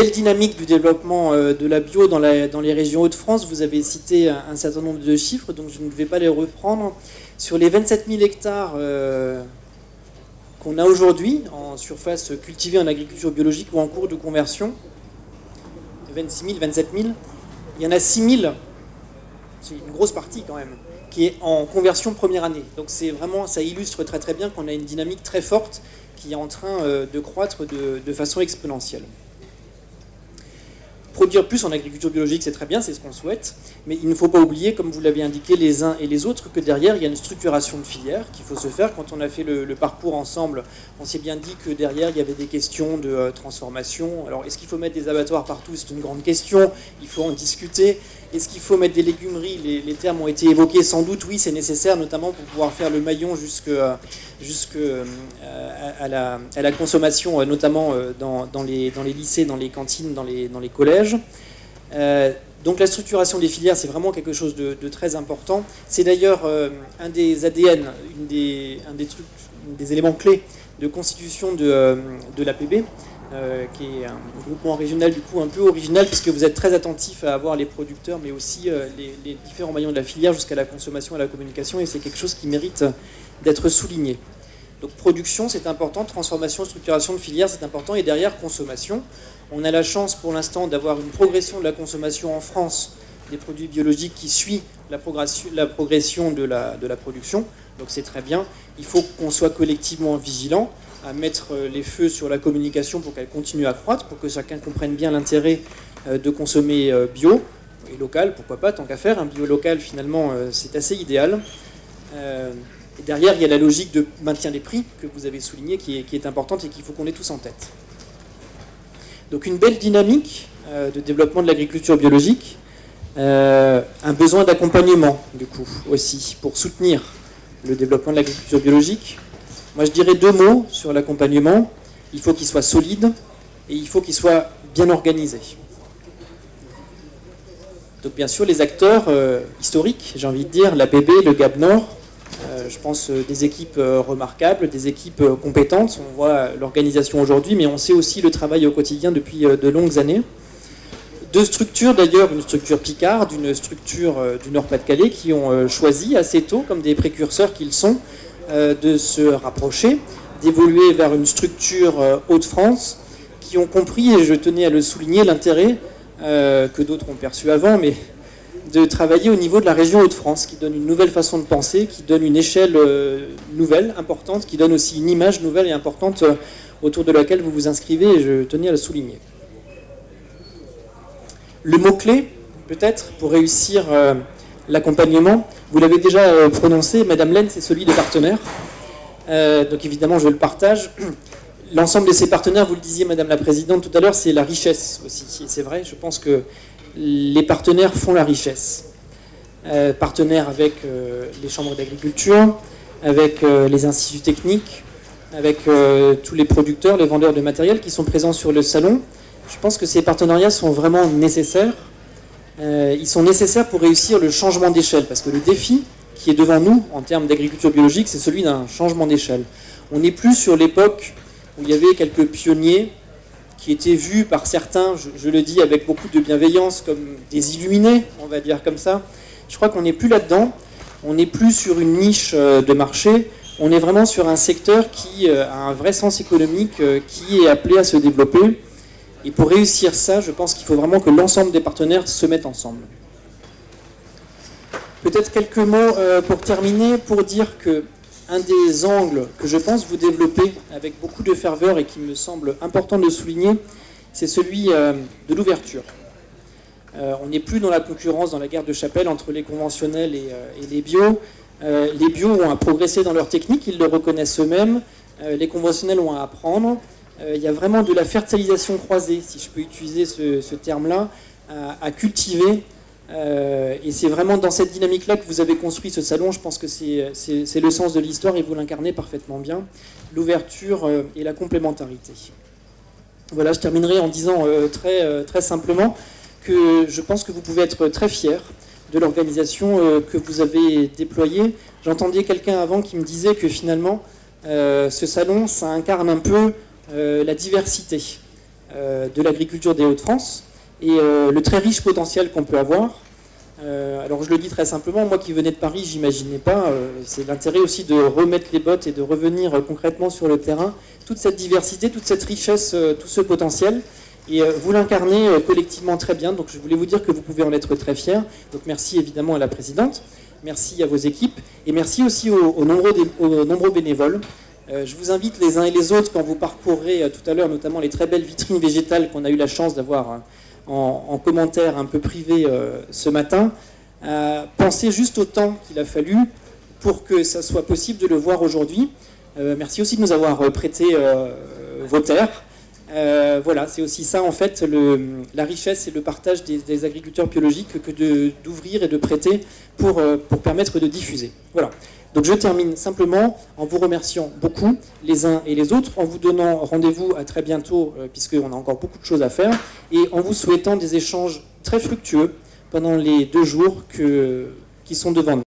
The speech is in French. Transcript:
belle dynamique du développement de la bio dans les régions Hauts-de-France. Vous avez cité un certain nombre de chiffres, donc je ne vais pas les reprendre. Sur les 27 000 hectares qu'on a aujourd'hui en surface cultivée en agriculture biologique ou en cours de conversion, 26 000, 27 000, il y en a 6 000, c'est une grosse partie quand même, qui est en conversion première année. Donc c'est vraiment, ça illustre très très bien qu'on a une dynamique très forte qui est en train de croître de façon exponentielle. Produire plus en agriculture biologique, c'est très bien, c'est ce qu'on souhaite, mais il ne faut pas oublier, comme vous l'avez indiqué les uns et les autres, que derrière, il y a une structuration de filière qu'il faut se faire. Quand on a fait le parcours ensemble, on s'est bien dit que derrière, il y avait des questions de transformation. Alors, est-ce qu'il faut mettre des abattoirs partout? C'est une grande question, il faut en discuter. Est-ce qu'il faut mettre des légumeries? Les termes ont été évoqués, sans doute, oui, c'est nécessaire, notamment pour pouvoir faire le maillon jusqu'à la consommation, notamment dans les lycées, dans les cantines, dans les collèges. Donc la structuration des filières, c'est vraiment quelque chose de très important. C'est d'ailleurs un des ADN, un des éléments clés de constitution de l'APB, qui est un groupement régional du coup un peu original, puisque vous êtes très attentif à avoir les producteurs, mais aussi les différents maillons de la filière jusqu'à la consommation et la communication, et c'est quelque chose qui mérite d'être souligné. Donc production, c'est important, transformation, structuration de filière, c'est important, et derrière, consommation. On a la chance pour l'instant d'avoir une progression de la consommation en France des produits biologiques qui suit la progression de la production, donc c'est très bien. Il faut qu'on soit collectivement vigilant à mettre les feux sur la communication pour qu'elle continue à croître, pour que chacun comprenne bien l'intérêt de consommer bio et local, pourquoi pas, tant qu'à faire. Un bio local, finalement, c'est assez idéal. Et derrière, il y a la logique de maintien des prix que vous avez souligné, qui est importante et qu'il faut qu'on ait tous en tête. Donc une belle dynamique de développement de l'agriculture biologique, un besoin d'accompagnement, du coup, aussi, pour soutenir le développement de l'agriculture biologique. Moi, je dirais 2 mots sur l'accompagnement. Il faut qu'il soit solide et il faut qu'il soit bien organisé. Donc, bien sûr, les acteurs historiques, j'ai envie de dire, l'APB, le Gab Nord, je pense des équipes remarquables, des équipes compétentes. On voit l'organisation aujourd'hui, mais on sait aussi le travail au quotidien depuis de longues années. 2 structures d'ailleurs, une structure Picard, une structure du Nord-Pas-de-Calais, qui ont choisi assez tôt, comme des précurseurs qu'ils sont, de se rapprocher, d'évoluer vers une structure Hauts-de-France, qui ont compris, et je tenais à le souligner, l'intérêt que d'autres ont perçu avant, mais de travailler au niveau de la région Hauts-de-France, qui donne une nouvelle façon de penser, qui donne une échelle nouvelle, importante, qui donne aussi une image nouvelle et importante autour de laquelle vous vous inscrivez, et je tenais à le souligner. Le mot-clé, peut-être, pour réussir l'accompagnement, vous l'avez déjà prononcé, Madame Laine, c'est celui des partenaires. Donc évidemment, je le partage. L'ensemble de ces partenaires, vous le disiez, Madame la Présidente, tout à l'heure, c'est la richesse aussi. C'est vrai, je pense que les partenaires font la richesse. Partenaires avec les chambres d'agriculture, avec les instituts techniques, avec tous les producteurs, les vendeurs de matériel qui sont présents sur le salon. Je pense que ces partenariats sont vraiment nécessaires. Ils sont nécessaires pour réussir le changement d'échelle, parce que le défi qui est devant nous en termes d'agriculture biologique, c'est celui d'un changement d'échelle. On n'est plus sur l'époque où il y avait quelques pionniers qui étaient vus par certains, je le dis avec beaucoup de bienveillance, comme des illuminés, on va dire comme ça. Je crois qu'on n'est plus là-dedans, on n'est plus sur une niche de marché, on est vraiment sur un secteur qui a un vrai sens économique, qui est appelé à se développer. Et pour réussir ça, je pense qu'il faut vraiment que l'ensemble des partenaires se mettent ensemble. Peut-être quelques mots pour terminer, pour dire que un des angles que je pense vous développer avec beaucoup de ferveur et qui me semble important de souligner, c'est celui de l'ouverture. On n'est plus dans la concurrence, dans la guerre de chapelle entre les conventionnels et les bio. Les bio ont à progresser dans leur technique, ils le reconnaissent eux-mêmes. Les conventionnels ont à apprendre. Il y a vraiment de la fertilisation croisée, si je peux utiliser ce terme-là, à cultiver. Et c'est vraiment dans cette dynamique-là que vous avez construit ce salon. Je pense que c'est le sens de l'histoire et vous l'incarnez parfaitement bien. L'ouverture et la complémentarité. Voilà, je terminerai en disant très simplement que je pense que vous pouvez être très fiers de l'organisation que vous avez déployée. J'entendais quelqu'un avant qui me disait que finalement, ce salon, ça incarne un peu la diversité. de l'agriculture des Hauts-de-France et le très riche potentiel qu'on peut avoir. Alors je le dis très simplement, moi qui venais de Paris, j'imaginais pas, c'est l'intérêt aussi de remettre les bottes et de revenir concrètement sur le terrain, toute cette diversité, toute cette richesse, tout ce potentiel. Et vous l'incarnez collectivement très bien, donc je voulais vous dire que vous pouvez en être très fiers. Donc merci évidemment à la présidente, merci à vos équipes, et merci aussi aux nombreux bénévoles. Je vous invite les uns et les autres, quand vous parcourrez tout à l'heure, notamment les très belles vitrines végétales qu'on a eu la chance d'avoir en commentaire un peu privé ce matin, pensez juste au temps qu'il a fallu pour que ça soit possible de le voir aujourd'hui. Merci aussi de nous avoir prêté vos terres. Voilà, c'est aussi ça en fait, la richesse et le partage des agriculteurs biologiques que d'ouvrir et de prêter pour permettre de diffuser. Voilà. Donc je termine simplement en vous remerciant beaucoup les uns et les autres, en vous donnant rendez-vous à très bientôt puisqu'on a encore beaucoup de choses à faire, et en vous souhaitant des échanges très fructueux pendant les 2 jours qui sont devant nous.